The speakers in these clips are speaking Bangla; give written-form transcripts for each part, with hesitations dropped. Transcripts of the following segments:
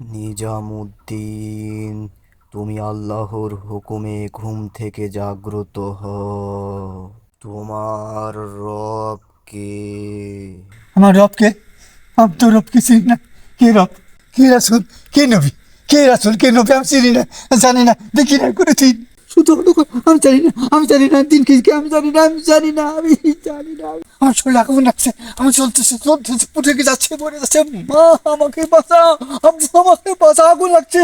নিজামুদ্দিন, তুমি আল্লাহর হুকুমে ঘুম থেকে জাগ্রত হও। তোমার রব কে? আমার রবকে, আমি তো রবকে চিনি না। কে রব, কে রাসুল, কে নবী, কে রাসুল, কে নবী আমি চিনি না, জানি না, দেখি না করে দিন। শুধু আমি জানি না, আমি জানি না দিন কি আমি জানি না, আমি জানি না, আমি জানি না। আমার শরীর আগুন লাগছে, আমি চলতেছে চলতেছে উঠে গিয়ে যাচ্ছে মরে যাচ্ছে। মা আমাকে বাঁচা, আব্বু আমাকে বাঁচা, আগুন লাগছে।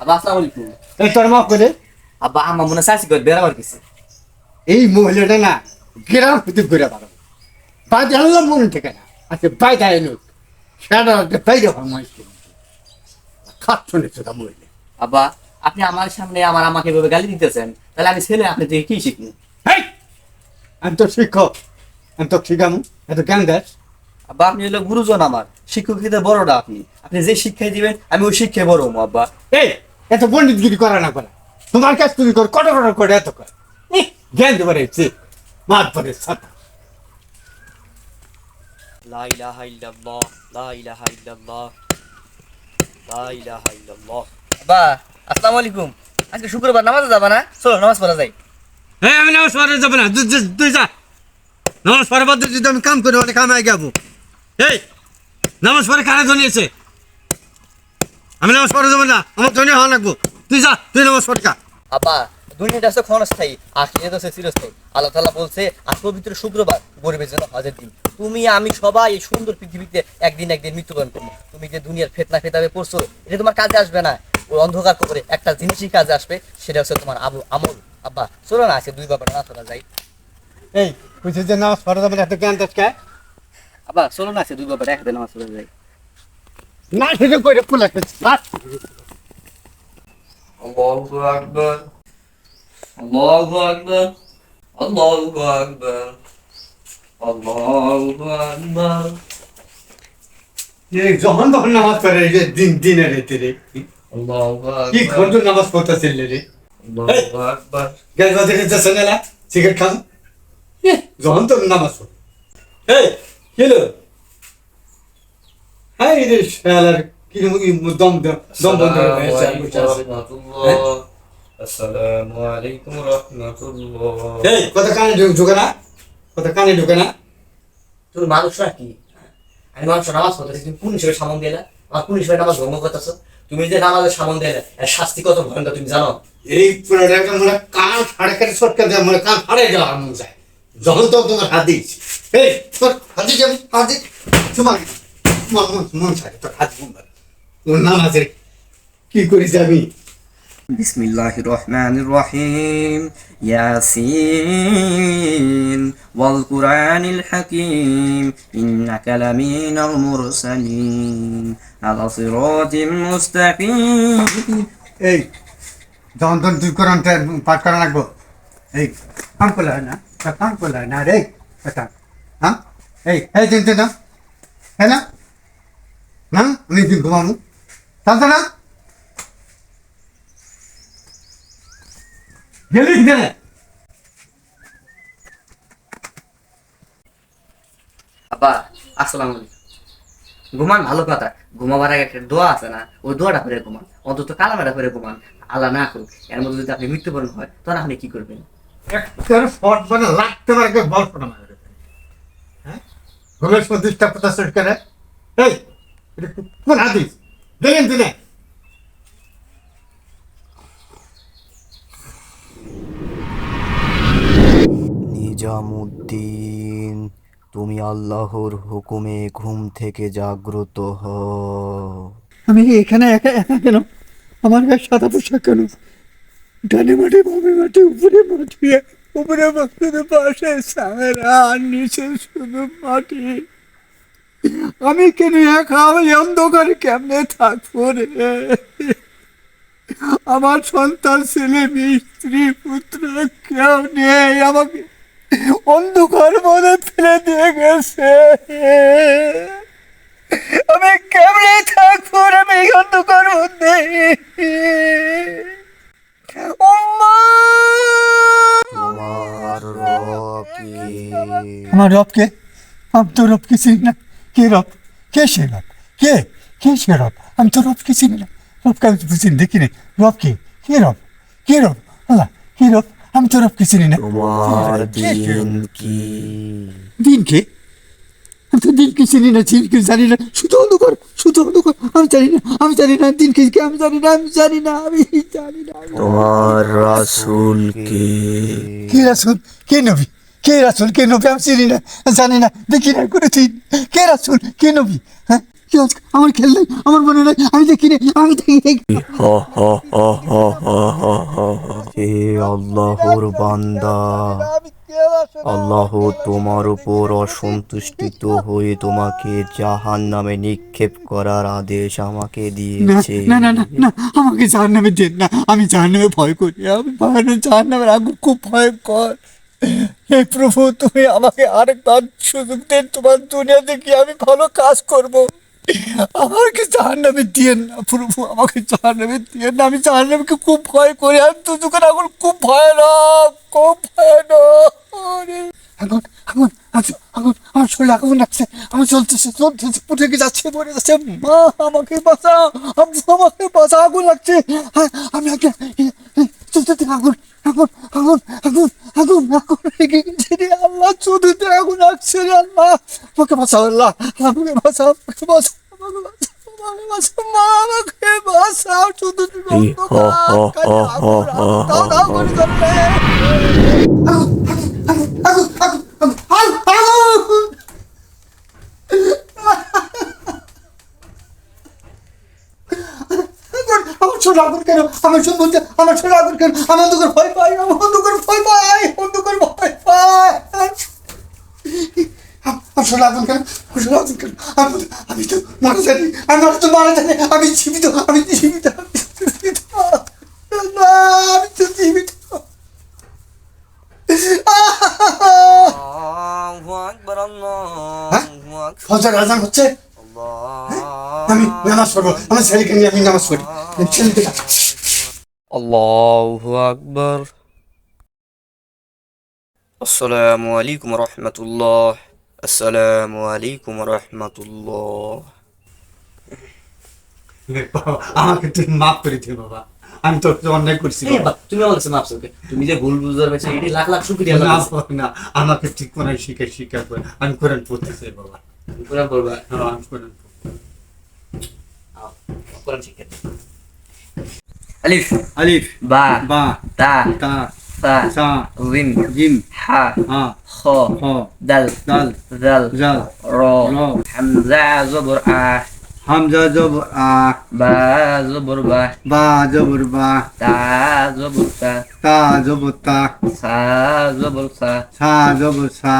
আব্বা আসসালামু আলাইকুম। এই তোর মা করে আব্বা আমার মনে চাইছি করে বেড়াবার কিছু। এই মহিলাটা না গ্রাম হতে ঘুরে পারো বাইরে আনলাম মনে থেকে না আচ্ছা বাইরে এলো সেটা বাইরে ফরমাইছে খাট শুনেছে তা মহিলা। আব্বা আপনি আমার সামনে আমার আমাকে এভাবে গালি দিতেছেন, তাহলে আমি ছেলে আপনি থেকে কি শিখবো? হেই, আমি তো শিক্ষক, আমি তো শিখামু এত জ্ঞান দেশ। আব্বা আপনি হলো গুরুজন, আমার শিক্ষক হিসেবে বড়টা আপনি। আপনি যে শিক্ষাই দিবেন আমি ওই শিক্ষায় বড় হবো আব্বা। এই এত পণ্ডিতগিরি করা না করা, তোমার কাজ তুমি কর, কত কত করে এত কর জ্ঞান দেবার হচ্ছে মাত পরে ছাতা। লা ইলাহা ইল্লাল্লাহ, লা ইলাহা ইল্লাল্লাহ, লা ইলাহা ইল্লাল্লাহ। আব্বা আসসালামু আলাইকুম। আজকে শুক্রবার নামাজে যাবা না? চলো নামাজ পড়া যাই। হ্যাঁ আমি নামাজ পড়ে যাবো না, তুই যা নামাজ পড়ে বাদ যদি আমি কাম করি অনেক কামাই যাবো। এই নামাজ পড়ে কারা ধনিয়েছে, আমি নামাজ পড়ে যাবো না, আমার ধনী হওয়া লাগবো। তুই যা, তুই নামাজ পড় কা। আব্বা দুনিয়াটা হচ্ছে ক্ষণস্থায়ী, আখিরাত হচ্ছে চিরস্থায়ী। আল্লাহ তাআলা বলছে আজ পবিত্র শুক্রবার, গরিবের জন্য হজের দিন। তুমি আমি সবাই এই সুন্দর পৃথিবীতে একদিন একদিন মৃত্যুবরণ করবো। তুমি যে দুনিয়ার ফেতনা ফেতাবে পড়ছো, এটা তোমার কাজে আসবে না। ওই অন্ধকার কবরে একটা জিনিসই কাজে আসবে, সেটা হচ্ছে তোমার আমল। আব্বা চলো না আজকে দুই বাবার না চলা যাই। এই বুঝছিস যে নামাজ পড়ে যাবো না, এত জ্ঞান দেশ কে? আব্বা চলো না আজকে দুই বাবার একসাথে নামাজ পড়া যাই। না সেটা করে ফুল একটা আল্লাহু আকবার, আল্লাহু আকবার, আল্লাহু আকবার, আল্লাহু আকবার। যখন তখন নামাজ পড়ে রে, দিনে রেতে রে আল্লাহু কি আকবার, ঘন্টা নামাজ পড়তেছিল রে। আল্লাহু আকবার। গ্যাস বাজে যাচ্ছে না, সিগারেট খান যখন তখন নামাজ পড়। এই কিলো হ্যাঁ রে শালার কি দম দম বন্ধ হয়ে গেছে। আসসালামু আলাইকুম রাহমাতুল্লাহ। এই কথা কানে ঢোকে না, কথা কানে ঢোকে না। তুমি মানুষ নাকি? আমি মানুষ নামাজ পড়তেছি, তুমি কোন হিসেবে সামন দিলে? আমার কোন হিসেবে নামাজ ভঙ্গ করতেছো? তুমি যে নামাজের সামন দিলে এর শাস্তি কত ভয়ঙ্কর তুমি জানো? এই পুরোটা মনে কান ফাড়ে কেটে শর্টকাট দেওয়া, মনে কান ফাড়ে দেওয়া মন যায় যখন তো তোমার হাত দিয়েছি। এই তোর হাতে যাবি হাতে তোমার মন চাই তোর হাত তোর নামাজের কি করে যাবি। বিসমিল্লাহির রহমানির রহিম ইয়াসিন ওয়াল কুরআনিল হাকীম ইন্নাকা লামিনাল মুরসালিন আলা সিরাতিম মুস্তাকিম। এই যখন তখন তুই কোরআন পাঠ করা লাগবো। এই কাম করলে হয় না, কাম করলে হয় না রে কথা। হ্যাঁ এই এই চিনতে না হ্যাঁ না না আমি তুই ঘুমামু চলতে না গেলি না। আব্বা আসসালামু আলাইকুম। ঘুমান ভালো কথা, ঘুমাবার আগে একটা দোয়া আছে না, ওই দোয়াটা করে ঘুমান, অন্তত কালামাটা করে ঘুমান। আল্লাহ না করুক এর মধ্যে যদি আপনি মৃত্যুবরণ হয় তখন আপনি কি করবেন? একটা ফট মানে লাগতে পারে বল ফোটা মারে। হ্যাঁ ঘুমের প্রতিষ্ঠা পঞ্চাশ করে। এই এটা কোন হাদিস দেখেন দিনে। নিজামুদ্দিন, তুমি আল্লাহর হুকুমে ঘুম থেকে জাগ্রত হও। আমি এখানে একা একা কেন, আমার গায়ে সাদা পোশাক কেন, ডানে মাঠে বামে মাঠে উপরে মাঠে, উপরে মাঠে পাশে সামেরা আর নিচে শুধু মাটি। আমি কেন একা, আমি অন্ধকারে কেমনে থাকবো রে। আমার সন্তান ছেলে মেয়ে স্ত্রী পুত্র কেউ নেই, আমাকে অন্ধকার মনে ফেলে দিয়ে গেছে। আমি কেমনে থাকবো রে আমি এই অন্ধকার মধ্যে। তোমার রব কে? আমার রবকে, আমি তো রবকে চিনি না। কে রব, কে সে রব? কে কে সে রব? আমি তো রবকে চিনি না, রবকে আমি বুঝিনি, দেখিনি। রব কে? কে রব? কে রব? আল্লাহ, কে রব? আমি তো রবকে চিনি না। তোমার কে সে রব? দিন কি? দিন কে? আমি তো দিনকে চিনি না, দিনকে জানি না, শুধু অন্ধকার, শুধু অন্ধকার। আমি জানি না, আমি জানি না দিনকে কে, আমি জানি না, আমি জানি না, আমি জানি না। তোমার রাসূল কে? কে রাসূল? কে নবী? কে রাসূল? কে নবী? আমি চিনি না, জানি না, দেখি না কোনোদিন। কে রাসূল? কে নবী? হ্যাঁ, কি হচ্ছে? আমার খেয়াল নাই, আমার মনে নাই, আমি দেখি নাই, আমি দেখি নাই। হা হা হা হা হা হা হা হা। হে আল্লাহর বান্দা, আল্লাহ তোমার উপর অসন্তুষ্টিত হয়ে তোমাকে জাহান্নামে নিক্ষেপ করার আদেশ আমাকে না দিয়েছে। না না না না, আমাকে জাহান্নামে দেন না, আমি জাহান্নামে ভয় করি, আমি জাহান্নামের আগুন খুব ভয়ঙ্কর। হে প্রভু, তুমি আমাকে আরেকবার সুযোগ দেন, তোমার দুনিয়াতে কি আমি ভালো কাজ করব। আমাকে জাহান্নামে দিয়েন না প্রভু, আমাকে জাহান্নামে দিয়েন না, আমি জাহান্নামকে খুব ভয় করি, আর দুজকের আগুন খুব ভয়ানক, খুব ভয়ানক। আগুন আগুন আগুন আগুন, আমার শরীরে আগুন লাগছে, আমার চলতেছে চলতেছে, পুড়ে যাচ্ছে, পড়ে যাচ্ছে। মা, আমাকে বাঁচা, আমাকে বাঁচা, আগুন লাগছে। হ্যাঁ, আমি আগে চলতে আগুন আগুন আগুন আগুন আগুন আগুন লেগে গেছে রে আল্লাহ, চলতে আগুন লাগছে রে আল্লাহ, আমাকে বাঁচাও আল্লাহ, আমাকে বাঁচাও, আমাকে বাঁচাও, আমাকে বাঁচাও, আমাকে বাঁচাও, মা, আমাকে বাঁচাও, শুধু অন্ধকার, কানে আগুন, দাও দাও করে ধরবে। আগুন আগুন আগুন আগুন। আমার ছোট আগুন কেন? আমার ছোট বলতে, আমার ছোট আগুন কেন? আমার অন্ধকার ভয় পাই, আমার অন্ধকার ভয় পাই, অন্ধকার ভয় পাই। আমার ছোট আগুন কেন? আমার ছোট আগুন কেন? আমি তো মারা জানি, আমি তো মারা জানি, আমি জীবিত, আমি জীবিত, আমি জীবিত, না, আমি তো জীবিত। আল্লাহু আকবার, আল্লাহু আকবার, ফজর আজান হচ্ছে, আমি নামাজ পড়বো, আমার ছেলেকে নিয়ে আমি নামাজ পড়ি, ছেলেকে ডাক। আল্লাহু আকবার। আসসালামু আলাইকুম রহমতুল্লাহ, আসসালামু আলাইকুম রহমতুল্লাহ। বাবা, আমাকে তুমি মাফ করে দিও বাবা, আমি তো অন্যায় করছি বাবা। তুমি আমার কাছে মাফ চাও, তুমি যে ভুল বুঝতে পারছো, এটি লাখ লাখ শুকরিয়া। না বাবা, না, আমাকে ঠিক করে শিক্ষা করে, আমি কোরআন পড়তে চাই বাবা। কোরআন পড়বা? হ্যাঁ, আমি কোরআন পড়বো। কোরআন শিক্ষা। আলিফ আলিফ বা বা তা তা সা সা জিম জিম হা হা খ খ দাল দাল জাল জাল র র হামজা জবর আ হামজা জবর আ বা জবর বা বা জবর বা তা জবর তা তা জবর তা সা জবর সা সা জবর সা